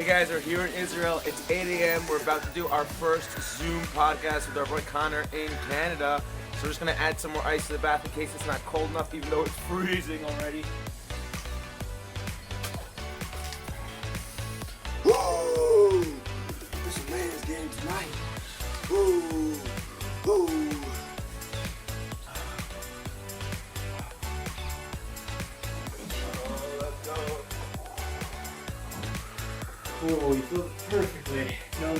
Hey guys, we're here in Israel. It's 8 a.m. We're about to do our first Zoom podcast with our boy Connor in Canada. So we're just gonna add some more ice to the bath in case it's not cold enough, even though it's freezing already. Woo! It's a man's game tonight. Woo! Woo! Let's go. Oh, you feel perfectly. No.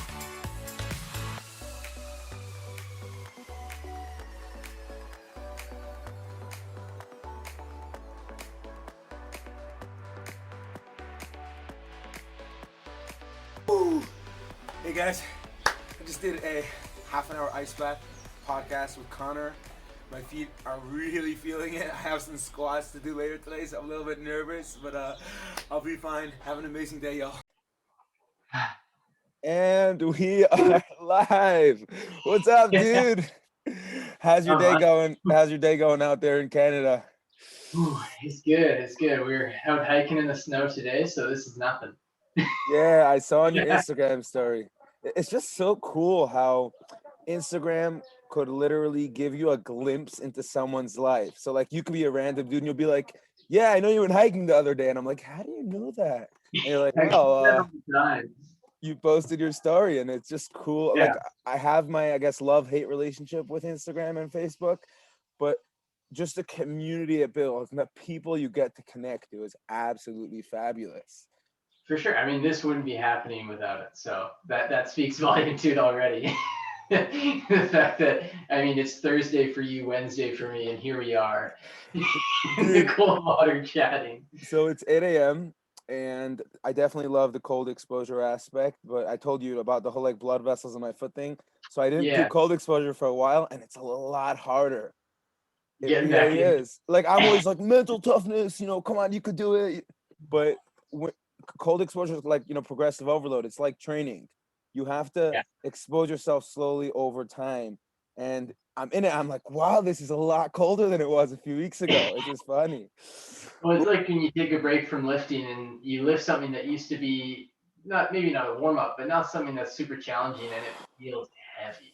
Ooh. Hey guys, I just did a half-an-hour ice bath podcast with Connor. My feet are really feeling it. I have some squats to do later today, so I'm a little bit nervous, but I'll be fine. Have an amazing day, y'all. And we are live. What's up, dude? How's your day going? How's your day going out there in Canada? Ooh, it's good. It's good. We were out hiking in the snow today, so this is nothing. Yeah, I saw on your Instagram story. It's just so cool how Instagram could literally give you a glimpse into someone's life. So like you could be a random dude and you'll be like, yeah, I know you went hiking the other day. And I'm like, how do you know that? And you're like, wow, you posted your story and it's just cool. Yeah. Like I have my, I guess, love-hate relationship with Instagram and Facebook, but just the community it builds and the people you get to connect to is absolutely fabulous. For sure. I mean, this wouldn't be happening without it. So that speaks volume to it already. The fact that, I mean, it's Thursday for you, Wednesday for me, and here we are in the cold water chatting. So it's 8 a.m. and I definitely love the cold exposure aspect, but I told you about the whole like blood vessels in my foot thing. So I didn't do Yeah. cold exposure for a while and it's a lot harder. It Getting back really in. is. Like I'm always like mental toughness, come on, you could do it. But cold exposure is like, progressive overload. It's like training. You have to expose yourself slowly over time. And I'm in it. I'm like, wow, this is a lot colder than it was a few weeks ago. It's just funny. Well, it's like when you take a break from lifting and you lift something that used to be maybe not a warm up, but not something that's super challenging and it feels heavy.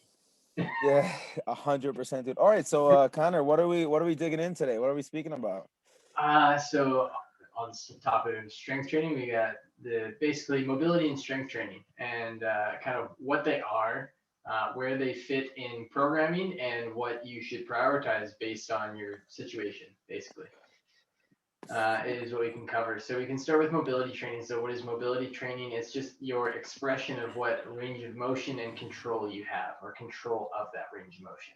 Yeah, 100%, dude. All right, so Connor, what are we digging in today? What are we speaking about? So on the topic of strength training, we got the basically mobility and strength training and kind of what they are, where they fit in programming, and what you should prioritize based on your situation, basically. Is what we can cover. So we can start with mobility training. So what is mobility training? It's just your expression of what range of motion and control you have, or control of that range of motion.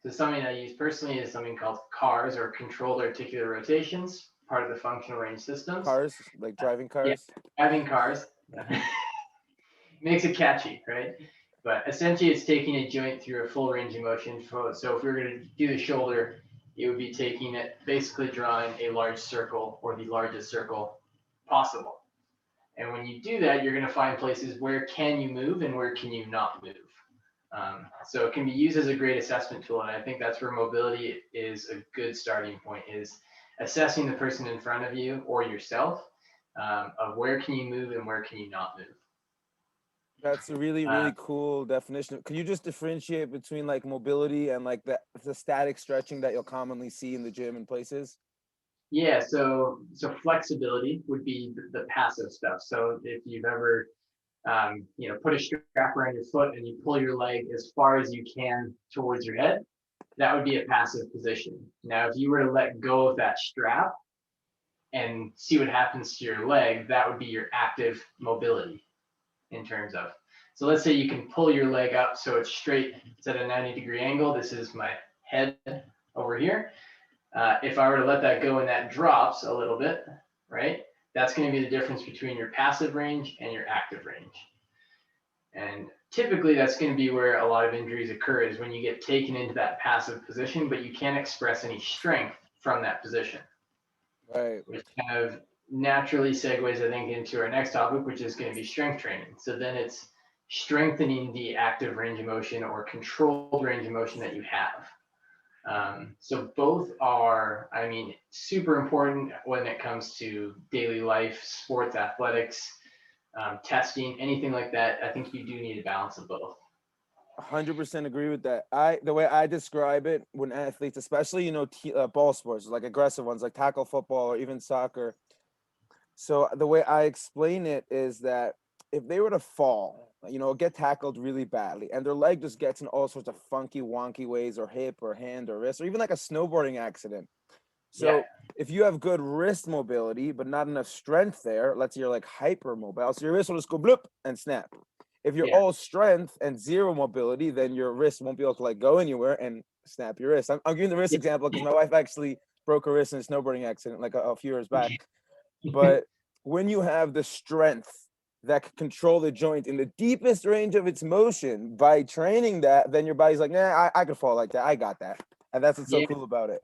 So something I use personally is something called CARS, or controlled articular rotations, part of the functional range systems. Cars, like driving cars? Yeah, driving cars. Makes it catchy, right? But essentially it's taking a joint through a full range of motion. So if we were going to do the shoulder, it would be taking it, basically drawing a large circle, or the largest circle possible. And when you do that, you're going to find places where can you move and where can you not move. So it can be used as a great assessment tool. And I think that's where mobility is a good starting point, is assessing the person in front of you or yourself, of where can you move and where can you not move. That's a really, really cool definition. Could you just differentiate between like mobility and like the static stretching that you'll commonly see in the gym and places? Yeah, so flexibility would be the passive stuff. So if you've ever put a strap around your foot and you pull your leg as far as you can towards your head, that would be a passive position. Now, if you were to let go of that strap and see what happens to your leg, that would be your active mobility in terms of. So let's say you can pull your leg up so it's straight, it's at a 90-degree angle. This is my head over here. If I were to let that go and that drops a little bit, right, that's going to be the difference between your passive range and your active range. And typically that's going to be where a lot of injuries occur, is when you get taken into that passive position, but you can't express any strength from that position. Right. Which kind of naturally segues, I think, into our next topic, which is going to be strength training. So then it's strengthening the active range of motion or controlled range of motion that you have. So both are, I mean, super important when it comes to daily life, sports, athletics, testing, anything like that. I think you do need a balance of both. 100% agree with that. The way I describe it when athletes, especially ball sports, like aggressive ones, like tackle football or even soccer. So the way I explain it is that if they were to fall, get tackled really badly, and their leg just gets in all sorts of funky, wonky ways, or hip, or hand, or wrist, or even like a snowboarding accident. Yeah, So if you have good wrist mobility, but not enough strength there, let's say you're like hypermobile, so your wrist will just go bloop and snap. If you're yeah, all strength and zero mobility, then your wrist won't be able to like go anywhere and snap your wrist. I'm giving the wrist yeah. example because my wife actually broke her wrist in a snowboarding accident like a few years back. But when you have the strength that can control the joint in the deepest range of its motion by training that, then your body's like, nah, I could fall like that. I got that. And that's what's so Yeah, cool about it.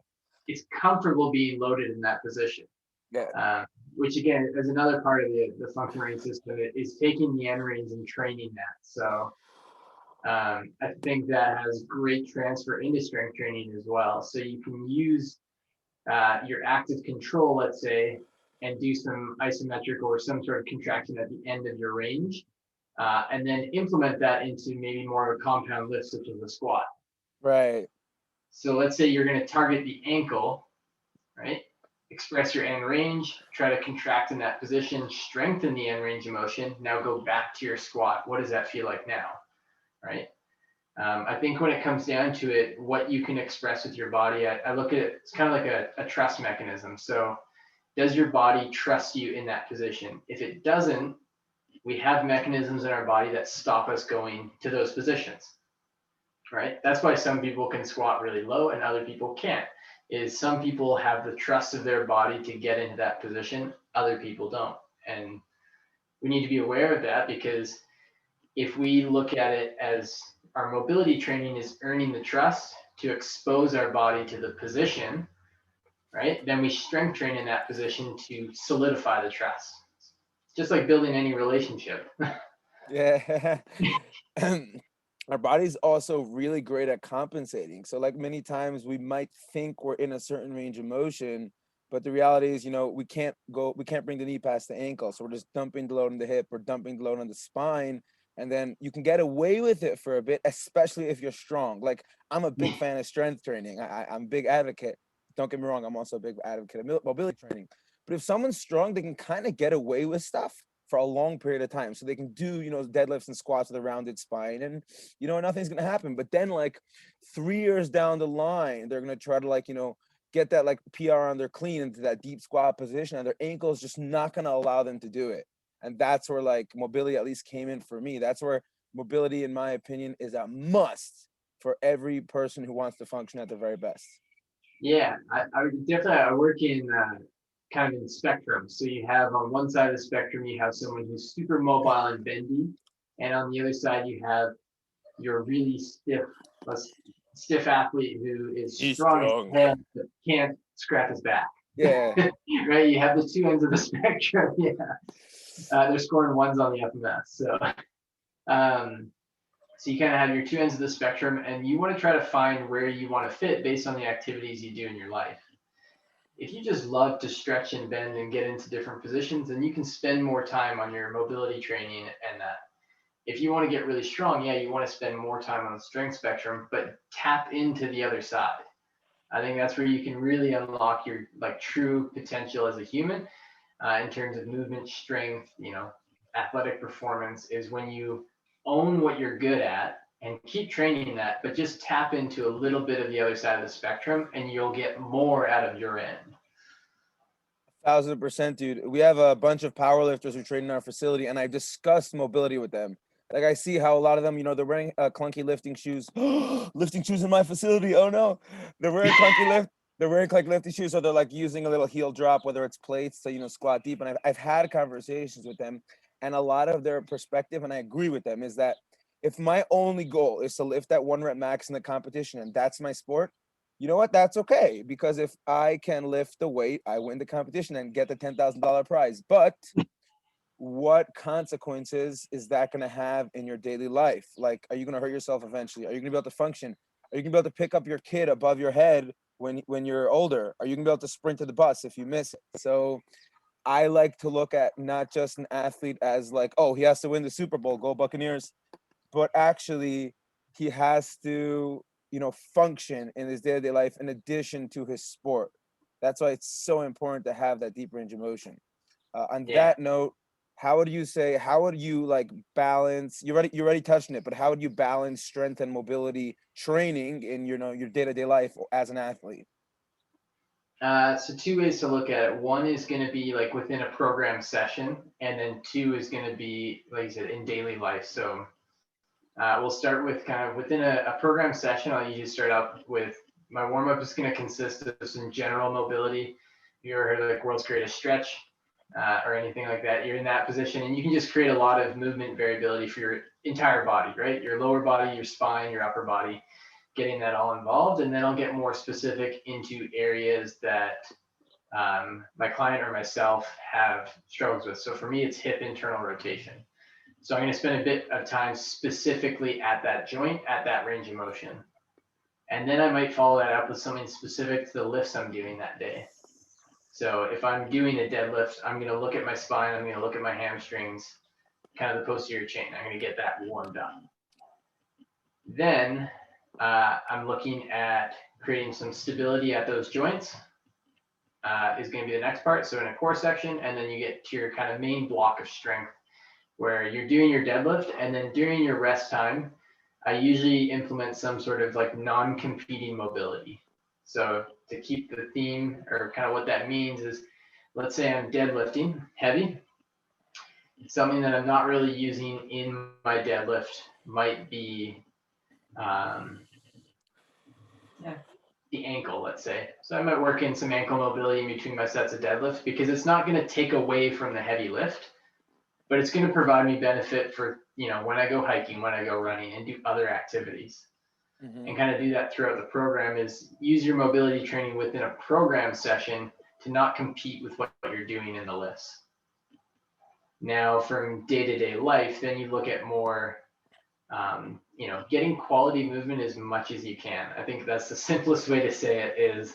it's comfortable being loaded in that position. Yeah. Which again is another part of the function range system is taking the end range and training that. So I think that has great transfer into strength training as well. So you can use your active control, let's say, and do some isometric or some sort of contraction at the end of your range, and then implement that into maybe more of a compound lift, such as a squat. Right. So let's say you're going to target the ankle, right? Express your end range, try to contract in that position, strengthen the end range of motion. Now go back to your squat. What does that feel like now, right? I think when it comes down to it, what you can express with your body, I look at it, it's kind of like a trust mechanism. So does your body trust you in that position? If it doesn't, we have mechanisms in our body that stop us going to those positions, right? That's why some people can squat really low and other people can't. Is some people have the trust of their body to get into that position, other people don't. And we need to be aware of that, because if we look at it as our mobility training is earning the trust to expose our body to the position, right? Then we strength train in that position to solidify the trust. Just like building any relationship. Yeah. Our body's also really great at compensating. So like many times we might think we're in a certain range of motion, but the reality is, we can't bring the knee past the ankle. So we're just dumping the load on the hip or dumping the load on the spine. And then you can get away with it for a bit, especially if you're strong. Like I'm a big fan of strength training. I'm a big advocate. Don't get me wrong. I'm also a big advocate of mobility training. But if someone's strong, they can kind of get away with stuff for a long period of time. So they can do, deadlifts and squats with a rounded spine, and, nothing's going to happen. But then like 3 years down the line, they're going to try to like, get that like PR on their clean into that deep squat position, and their ankle is just not going to allow them to do it. And that's where like mobility at least came in for me. That's where mobility, in my opinion, is a must for every person who wants to function at their very best. Yeah, I would definitely, I work in kind of in spectrum. So you have on one side of the spectrum, you have someone who's super mobile and bendy. And on the other side, you have your really stiff athlete who is He's strong as strong. hell but can't scrap his back. Yeah. Right? You have the two ends of the spectrum. Yeah. They're scoring ones on the FMS. So you kind of have your two ends of the spectrum, and you want to try to find where you want to fit based on the activities you do in your life. If you just love to stretch and bend and get into different positions, then you can spend more time on your mobility training and that. If you want to get really strong, yeah, you want to spend more time on the strength spectrum, but tap into the other side. I think that's where you can really unlock your like true potential as a human in terms of movement, strength, athletic performance, is when you own what you're good at and keep training that, but just tap into a little bit of the other side of the spectrum and you'll get more out of your end. 1,000%, dude. We have a bunch of powerlifters who train in our facility, and I've discussed mobility with them. Like I see how a lot of them, they're wearing clunky lifting shoes. Lifting shoes in my facility. Oh no, they're wearing lifting shoes, or they're like using a little heel drop, whether it's plates to squat deep. And I've had conversations with them, and a lot of their perspective, and I agree with them, is that if my only goal is to lift that 1 rep max in the competition, and that's my sport, you know what? That's okay, because if I can lift the weight, I win the competition and get the $10,000 prize. But what consequences is that going to have in your daily life? Like, are you going to hurt yourself eventually? Are you going to be able to function? Are you going to be able to pick up your kid above your head when you're older? Are you going to be able to sprint to the bus if you miss it? So I like to look at not just an athlete as like, oh, he has to win the Super Bowl, go Buccaneers, but actually he has to, function in his day-to-day life in addition to his sport. That's why it's so important to have that deep range of motion. On Yeah. that note, how would you like balance, you already touched on it, but how would you balance strength and mobility training in your day-to-day life as an athlete? So two ways to look at it. One is going to be like within a program session, and then two is going to be, like you said, in daily life. So we'll start with kind of within a program session. I'll usually start out with my warm up is going to consist of some general mobility. If you ever heard of like world's greatest stretch or anything like that, you're in that position, and you can just create a lot of movement variability for your entire body, right? Your lower body, your spine, your upper body, getting that all involved. And then I'll get more specific into areas that my client or myself have struggles with. So for me, it's hip internal rotation. So I'm going to spend a bit of time specifically at that joint, at that range of motion. And then I might follow that up with something specific to the lifts I'm doing that day. So if I'm doing a deadlift, I'm going to look at my spine, I'm going to look at my hamstrings, kind of the posterior chain. I'm going to get that warmed up. Then I'm looking at creating some stability at those joints is going to be the next part. So in a core section, and then you get to your kind of main block of strength where you're doing your deadlift, and then during your rest time, I usually implement some sort of like non-competing mobility. So to keep the theme, or kind of what that means is, let's say I'm deadlifting heavy. Something that I'm not really using in my deadlift might be the ankle, let's say. So I might work in some ankle mobility in between my sets of deadlift, because it's not going to take away from the heavy lift, but it's going to provide me benefit for, when I go hiking, when I go running and do other activities. And kind of do that throughout the program, is use your mobility training within a program session to not compete with what you're doing in the lifts. Now from day-to-day life, then you look at more, getting quality movement as much as you can. I think that's the simplest way to say it is,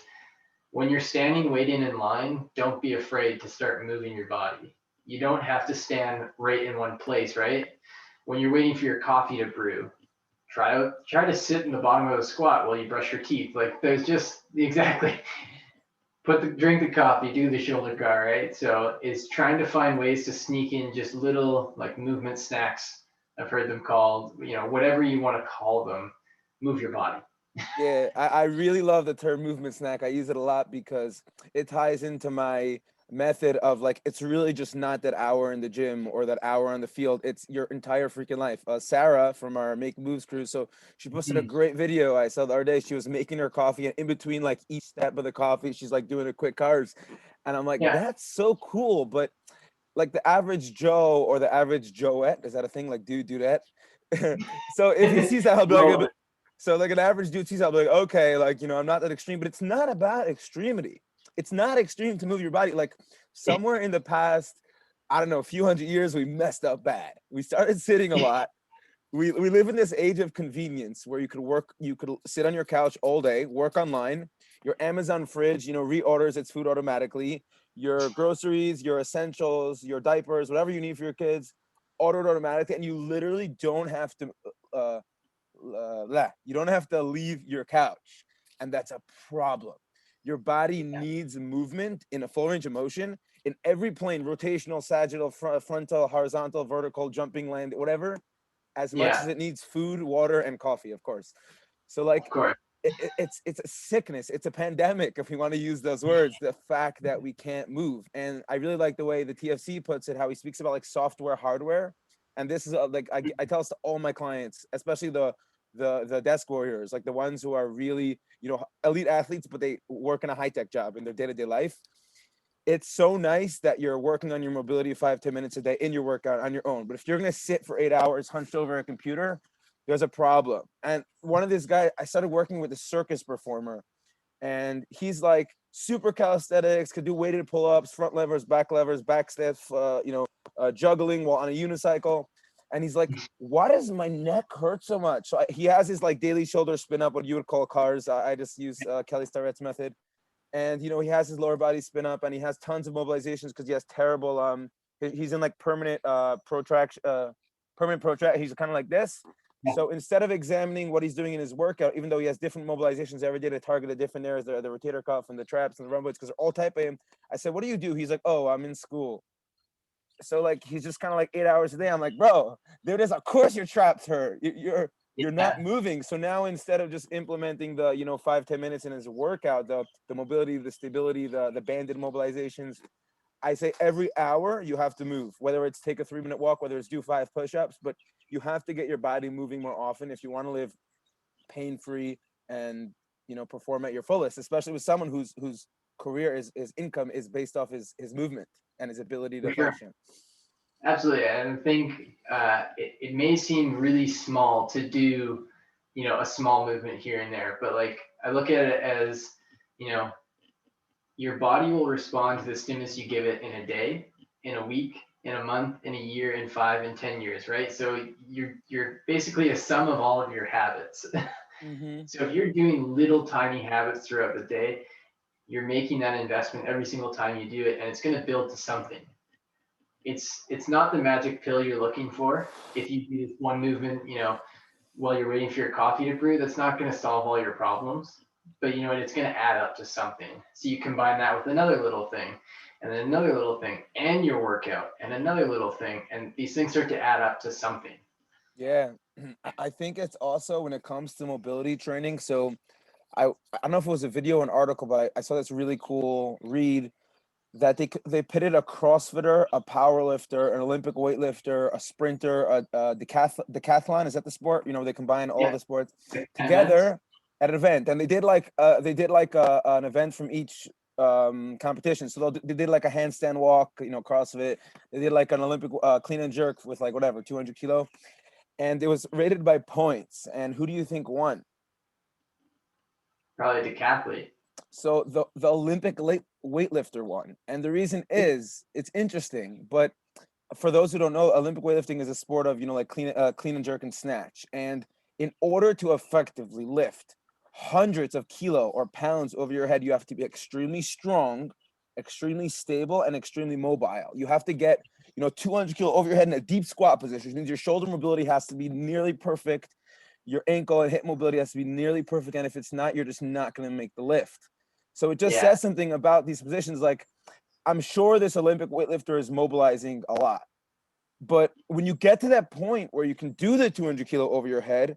when you're standing waiting in line, don't be afraid to start moving your body. You don't have to stand right in one place, right? When you're waiting for your coffee to brew, try to sit in the bottom of a squat while you brush your teeth. Like there's just exactly drink the coffee, do the shoulder car, right? So it's trying to find ways to sneak in just little like movement snacks. I've heard them called, whatever you want to call them, move your body. Yeah, I really love the term movement snack. I use it a lot because it ties into my method of like, it's really just not that hour in the gym or that hour on the field. It's your entire freaking life. Sarah from our Make Moves crew, so she posted a great video I saw the other day. She was making her coffee, and in between like each step of the coffee, she's like doing a quick carbs. And I'm like, Yeah. that's so cool. But like the average Joe or the average Joette, is that a thing? Like dudette? So if he sees that, he'll be like, so like an average dude sees that, I'll be like, okay, like, I'm not that extreme, but it's not about extremity. It's not extreme to move your body. Like somewhere in the past, I don't know, a few hundred years, we messed up bad. We started sitting a lot. We live in this age of convenience where you could sit on your couch all day, work online. Your Amazon fridge, reorders its food automatically. Your groceries, your essentials, your diapers, whatever you need for your kids, ordered automatically, and you literally don't have to you don't have to leave your couch, and that's a problem. Your body needs movement in a full range of motion in every plane: rotational, sagittal, frontal, horizontal, vertical, jumping, land, whatever, as much as it needs food, water, and coffee, of course. So like, Of course. it's a sickness, it's a pandemic, if we want to use those words, the fact that we can't move. And I really like the way the TFC puts it, how he speaks about like software, hardware. And this is like, I tell this to all my clients, especially the desk warriors, like the ones who are really, elite athletes, but they work in a high-tech job in their day-to-day life. It's so nice that you're working on your mobility 5-10 minutes a day in your workout on your own. But if you're going to sit for 8 hours hunched over a computer, there's a problem. And one of these guys, I started working with a circus performer, and he's like super calisthenics, could do weighted pull-ups, front levers, back steps, juggling while on a unicycle. And he's like, why does my neck hurt so much? So he has his like daily shoulder spin up, what you would call cars. I just use Kelly Starrett's method. and he has his lower body spin up, and he has tons of mobilizations because he has terrible he's in like permanent protraction he's kind of like this. Yeah. So instead of examining what he's doing in his workout, even though he has different mobilizations every day to target a different areas, the rotator cuff and the traps and the rhomboids, because they're all type A, I said, what do you do? He's like, oh, I'm in school. So like he's just kind of like 8 hours a day. I'm like, bro, there it is. Of course your traps hurt. You're not moving. So now instead of just implementing the 5-10 minutes in his workout, the mobility, the stability, the banded mobilizations, I say every hour you have to move, whether it's take a 3-minute walk, whether it's do 5 push-ups, but you have to get your body moving more often if you want to live pain-free and perform at your fullest, especially with someone whose career is his income is based off his movement and his ability to For sure. function. Absolutely. And I think it may seem really small to do, a small movement here and there, but like I look at it as, your body will respond to the stimulus you give it in a day, in a week, in a month, in a year, in 5 and 10 years, right? So you're basically a sum of all of your habits. Mm-hmm. So if you're doing little tiny habits throughout the day, you're making that investment every single time you do it, and it's going to build to something. It's not the magic pill you're looking for. If you do this one movement, while you're waiting for your coffee to brew, that's not going to solve all your problems. But you know what? It's going to add up to something. So you combine that with another little thing, and then another little thing, and your workout, and another little thing, and these things start to add up to something. Yeah, I think it's also when it comes to mobility training. So I don't know if it was a video or an article, but I saw this really cool read that they pitted a CrossFitter, a power lifter, an Olympic weightlifter, a sprinter, a decathlon. Is that the sport? They combine all Yeah. the sports Events. together at an event, and they did like an event from each competition. So they did like a handstand walk, CrossFit. They did like an Olympic clean and jerk with like whatever 200 kilo, and it was rated by points. And who do you think won? Probably a decathlete. So the Olympic weightlifter won, and the reason is it's interesting. But for those who don't know, Olympic weightlifting is a sport of like clean and jerk and snatch. And in order to effectively lift hundreds of kilo or pounds over your head, you have to be extremely strong, extremely stable, and extremely mobile. You have to get 200 kilo over your head in a deep squat position, which means your shoulder mobility has to be nearly perfect. Your ankle and hip mobility has to be nearly perfect. And if it's not, you're just not going to make the lift. So it just says something about these positions. Like, I'm sure this Olympic weightlifter is mobilizing a lot. But when you get to that point where you can do the 200 kilo over your head,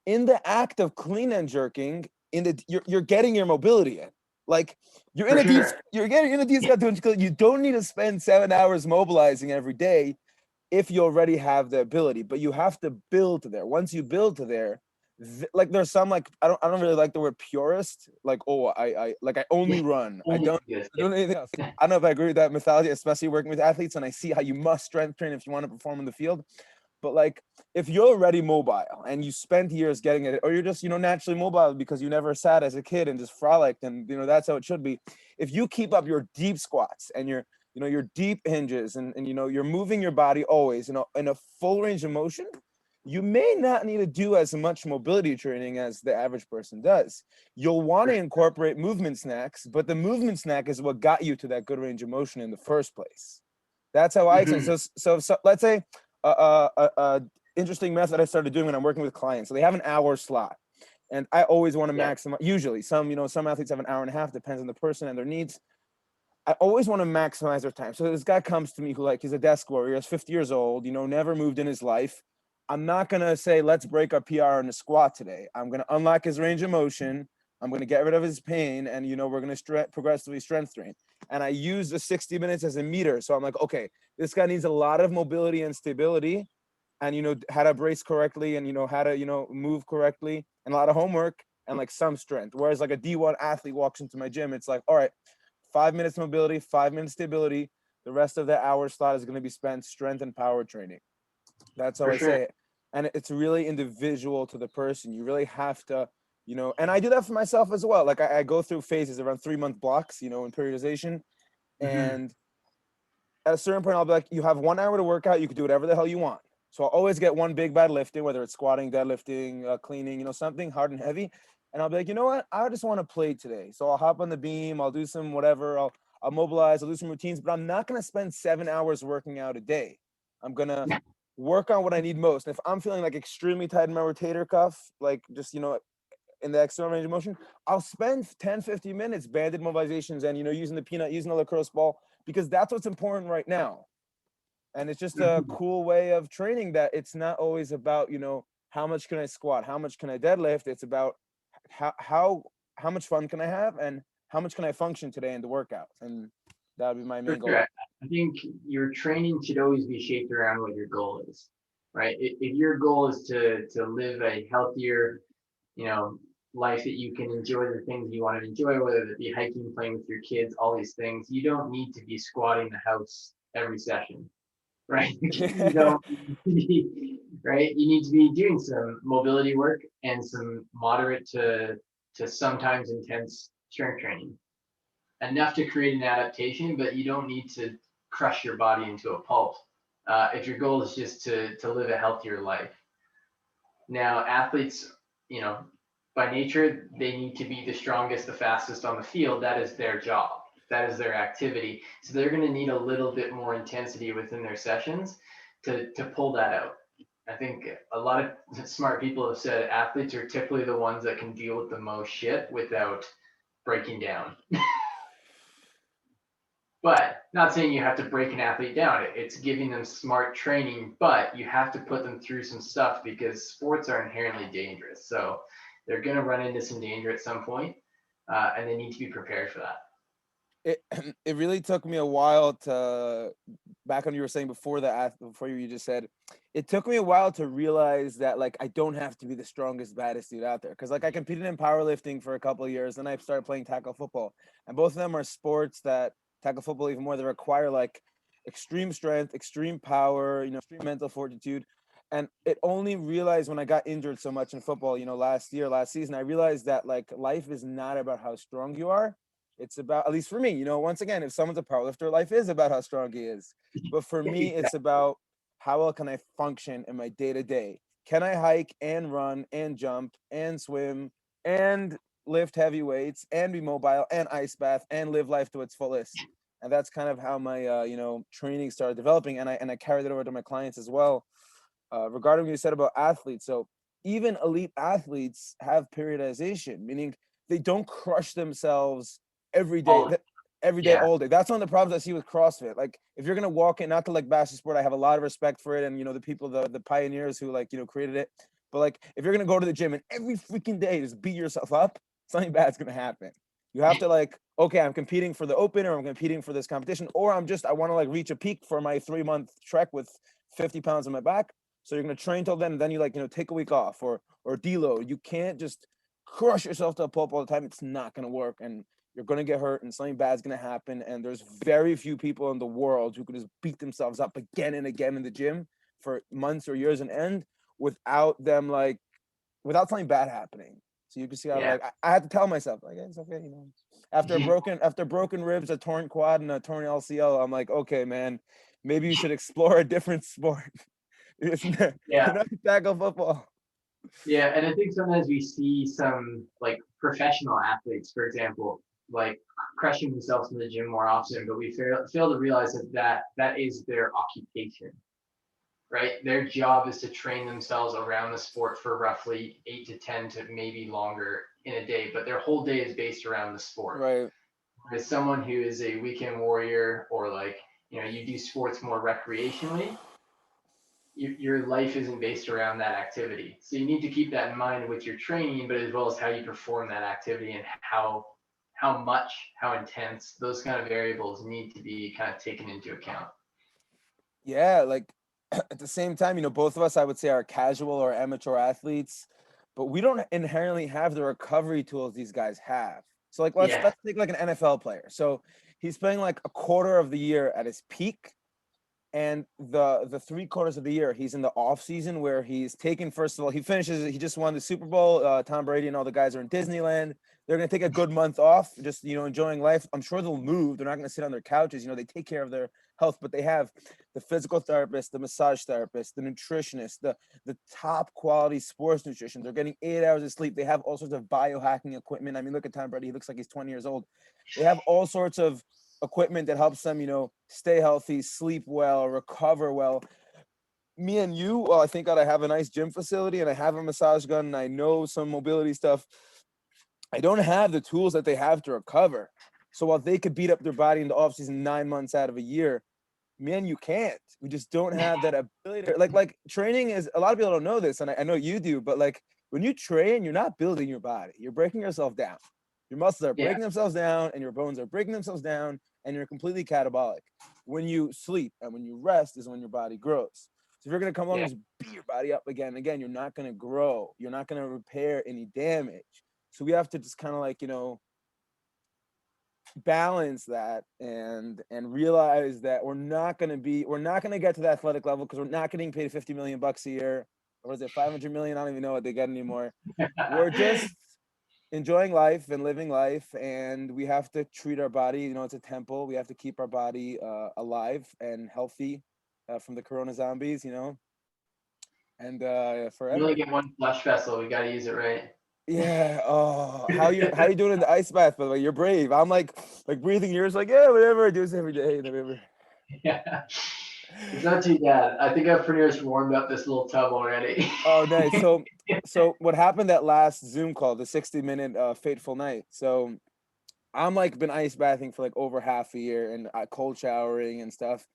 in the act of clean and jerking, you're getting your mobility in. Like you're in you're getting in a deep squat 200 kilo. You don't need to spend 7 hours mobilizing every day if you already have the ability, but you have to build to there. Once you build to there, like there's some like I don't really like the word purist. Like I only run. I don't do anything else. I don't know if I agree with that mythology, especially working with athletes, and I see how you must strength train if you want to perform in the field. But like if you're already mobile and you spent years getting it, or you're just naturally mobile because you never sat as a kid and just frolicked, and that's how it should be. If you keep up your deep squats and your deep hinges and you're moving your body always in a full range of motion, you may not need to do as much mobility training as the average person does. You'll want to incorporate movement snacks, but the movement snack is what got you to that good range of motion in the first place. That's how I explain. So let's say a interesting method I started doing when I'm working with clients. So they have an hour slot, and I always want to maximize. Usually, some athletes have an hour and a half. Depends on the person and their needs. I always want to maximize their time. So this guy comes to me who he's a desk warrior, he's 50 years old, never moved in his life. I'm not going to say, let's break our PR in the squat today. I'm going to unlock his range of motion. I'm going to get rid of his pain. And, we're going to progressively strength train. And I use the 60 minutes as a meter. So I'm like, okay, this guy needs a lot of mobility and stability and, how to brace correctly and, how to, move correctly and a lot of homework and like some strength. Whereas like a D1 athlete walks into my gym, it's like, all right, 5 minutes mobility, 5 minutes stability. The rest of the hour slot is going to be spent strength and power training. That's how I say it. And it's really individual to the person. You really have to, and I do that for myself as well. Like I go through phases around 3-month blocks, in periodization. And at a certain point, I'll be like, you have 1 hour to work out. You can do whatever the hell you want. So I'll always get one big bad lift in, whether it's squatting, deadlifting, cleaning, something hard and heavy. and I'll be like, you know what? I just want to play today. So I'll hop on the beam, I'll do some whatever, I'll mobilize, I'll do some routines, but I'm not gonna spend 7 hours working out a day. I'm gonna work on what I need most. And if I'm feeling like extremely tight in my rotator cuff, like just, in the external range of motion, I'll spend 10, 50 minutes banded mobilizations and, using the peanut, using the lacrosse ball, because that's what's important right now. And it's just a cool way of training that it's not always about, how much can I squat? How much can I deadlift? It's about how much fun can I have and how much can I function today in the workouts? And that would be my For main sure. goal. I think your training should always be shaped around what your goal is, right? If your goal is to live a healthier, you know, life that you can enjoy the things you want to enjoy, whether it be hiking, playing with your kids, all these things, you don't need to be squatting the house every session, right? You don't need to be, right? You need to be doing some mobility work and some moderate to sometimes intense strength training, enough to create an adaptation, but you don't need to crush your body into a pulp if your goal is just to live a healthier life. Now, athletes, you know, by nature, they need to be the strongest, the fastest on the field. That is their job. That is their activity. So they're going to need a little bit more intensity within their sessions to pull that out. I think a lot of smart people have said athletes are typically the ones that can deal with the most shit without breaking down. But not saying you have to break an athlete down. It's giving them smart training, but you have to put them through some stuff because sports are inherently dangerous. So they're going to run into some danger at some point, and they need to be prepared for that. it it really took me a while to, back on you were saying before before you just said, it took me a while to realize that like I don't have to be the strongest, baddest dude out there, because like I competed in powerlifting for a couple of years, then I started playing tackle football, and both of them are sports that, tackle football even more, they require like extreme strength, extreme power, extreme mental fortitude. And it only realized when I got injured so much in football, last season, I realized that like life is not about how strong you are. It's about, at least for me, once again, if someone's a powerlifter, life is about how strong he is. But for me, it's about how well can I function in my day to day? Can I hike and run and jump and swim and lift heavy weights and be mobile and ice bath and live life to its fullest? And that's kind of how my training started developing, and I carried it over to my clients as well. Regarding what you said about athletes, so even elite athletes have periodization, meaning they don't crush themselves every day, All every day, yeah, all day. That's one of the problems I see with CrossFit. Like if you're gonna walk in, not to like bash the sport, I have a lot of respect for it, and the people, the pioneers who like created it. But like if you're gonna go to the gym and every freaking day just beat yourself up, something bad's gonna happen. You have to like, okay, I'm competing for the open, or I'm competing for this competition, or I want to like reach a peak for my 3-month trek with 50 pounds on my back. So you're gonna train till then, and then you like take a week off or deload. You can't just crush yourself to a pulp all the time. It's not gonna work, and you're gonna get hurt, and something bad's gonna happen. And there's very few people in the world who can just beat themselves up again and again in the gym for months or years and end without them like without something bad happening. So you can see how yeah. like I had to tell myself like it's okay, After broken ribs, a torn quad, and a torn LCL, I'm like, okay, man, maybe you should explore a different sport. It's not, Yeah, not tackle football. yeah, and I think sometimes we see some like professional athletes, for example, like crushing themselves in the gym more often, but we fail to realize that is their occupation, right? Their job is to train themselves around the sport for roughly 8 to 10 to maybe longer in a day, but their whole day is based around the sport. Right. As someone who is a weekend warrior, or like, you do sports more recreationally, your life isn't based around that activity. So you need to keep that in mind with your training, but as well as how you perform that activity and how much, how intense, those kind of variables need to be kind of taken into account. Yeah, like at the same time, both of us, I would say, are casual or amateur athletes, but we don't inherently have the recovery tools these guys have. So like let's Yeah. let's take like an NFL player. So he's playing like a quarter of the year at his peak, and the 3 quarters of the year he's in the off season, where he's taking, first of all, he just won the Super Bowl. Tom Brady and all the guys are in Disneyland. They're going to take a good month off, just enjoying life. I'm sure they'll move, they're not going to sit on their couches. They take care of health, but they have the physical therapist, the massage therapist, the nutritionist, the top quality sports nutrition. They're getting 8 hours of sleep. They have all sorts of biohacking equipment. I mean, look at Tom Brady. He looks like he's 20 years old. They have all sorts of equipment that helps them, stay healthy, sleep well, recover well. Me and you, well, I think that I have a nice gym facility and I have a massage gun and I know some mobility stuff. I don't have the tools that they have to recover. So while they could beat up their body in the offseason 9 months out of a year, man, you can't. We just don't have that ability. Like training is, a lot of people don't know this, and I know you do, but like when you train, you're not building your body. You're breaking yourself down. Your muscles are breaking themselves down, and your bones are breaking themselves down, and you're completely catabolic. When you sleep and when you rest is when your body grows. So if you're gonna come along and just beat your body up again and again, you're not gonna grow. You're not gonna repair any damage. So we have to just kind of like, balance that and realize that we're not going to get to the athletic level because we're not getting paid 50 million bucks a year. Or is it 500 million? I don't even know what they get anymore. We're just enjoying life and living life, and we have to treat our body, it's a temple. We have to keep our body alive and healthy from the corona zombies, and forever. You only get one flush vessel. We got to use it right. Yeah. Oh, how you doing in the ice bath? By the way, you're brave. I'm like breathing yours. Like, yeah, whatever. I do this every day. Yeah, it's not too bad. I think I've pretty much warmed up this little tub already. Oh, nice. So what happened that last Zoom call, the 60-minute fateful night? So I'm been ice bathing for over half a year and cold showering and stuff.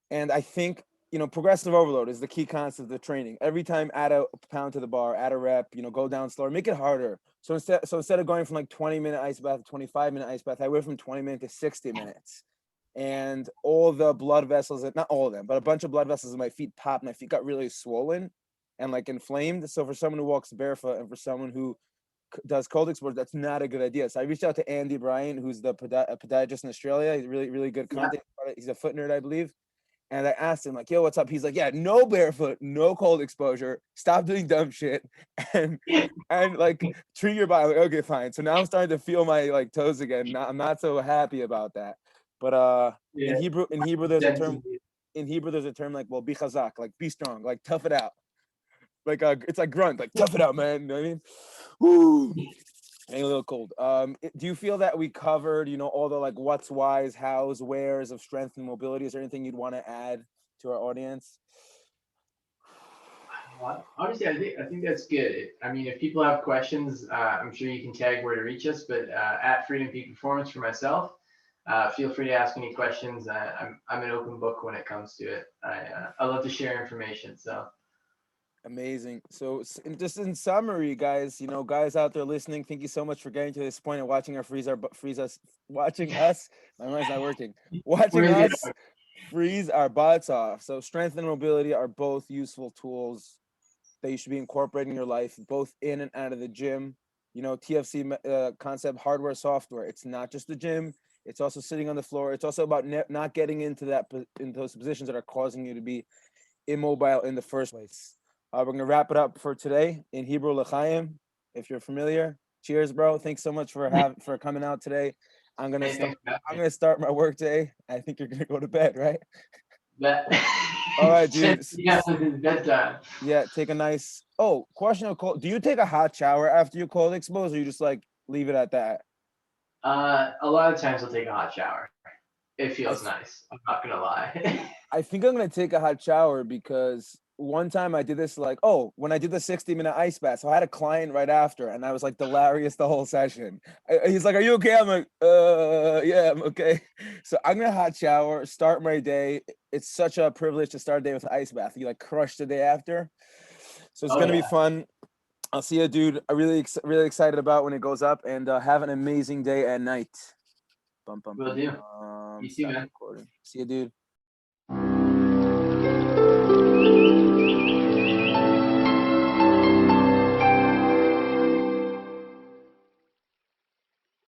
And I think, progressive overload is the key concept of training. Every time add a pound to the bar, add a rep, go down slower, make it harder. So instead of going from 20-minute ice bath to 25-minute ice bath, I went from 20 minutes to 60 minutes. And all the blood vessels, not all of them, but a bunch of blood vessels in my feet popped. My feet got really swollen and inflamed. So for someone who walks barefoot and for someone who does cold exposure, that's not a good idea. So I reached out to Andy Bryan, who's the podiatrist in Australia. He's really, really good content. Yeah. He's a foot nerd, I believe. And I asked him yo, what's up? He's like, yeah, no barefoot, no cold exposure. Stop doing dumb shit and treat your body. Okay, fine. So now I'm starting to feel my toes again. I'm not so happy about that. But in Hebrew there's a term. In Hebrew there's a term be chazak, be strong, tough it out. It's grunt, tough it out, man. You know what I mean? Woo. Getting a little cold. Do you feel that we covered, all the what's, whys, hows, wheres of strength and mobility? Is there anything you'd want to add to our audience? Honestly, I think that's good. I mean, if people have questions, I'm sure you can tag where to reach us. But at Freedom Peak Performance for myself, feel free to ask any questions. I'm an open book when it comes to it. I love to share information. So. Amazing. So just in summary, guys, guys out there listening, thank you so much for getting to this point and watching watching us. My mind's not working. Watching us freeze our butts off. So strength and mobility are both useful tools that you should be incorporating in your life, both in and out of the gym. TFC concept, hardware, software. It's not just the gym. It's also sitting on the floor. It's also about not getting into those positions that are causing you to be immobile in the first place. We're going to wrap it up for today in Hebrew L'chaim. If you're familiar, cheers, bro. Thanks so much for coming out today. I'm going to start my work day. I think you're going to go to bed, right? All right, dude. Bedtime. Yeah, take a nice. Oh, question of cold. Do you take a hot shower after you cold expose, or you just leave it at that? A lot of times I'll take a hot shower. It feels nice. I'm not going to lie. I think I'm going to take a hot shower because one time I did this when I did the 60-minute ice bath. So I had a client right after and I was delirious the whole session. He's like, are you okay? I'm like, yeah, I'm okay. So I'm going to hot shower, start my day. It's such a privilege to start a day with an ice bath. You crush the day after. So it's going to be fun. I'll see you, dude. I'm really excited about when it goes up, and have an amazing day and night. Will do. You too, man. See you, dude.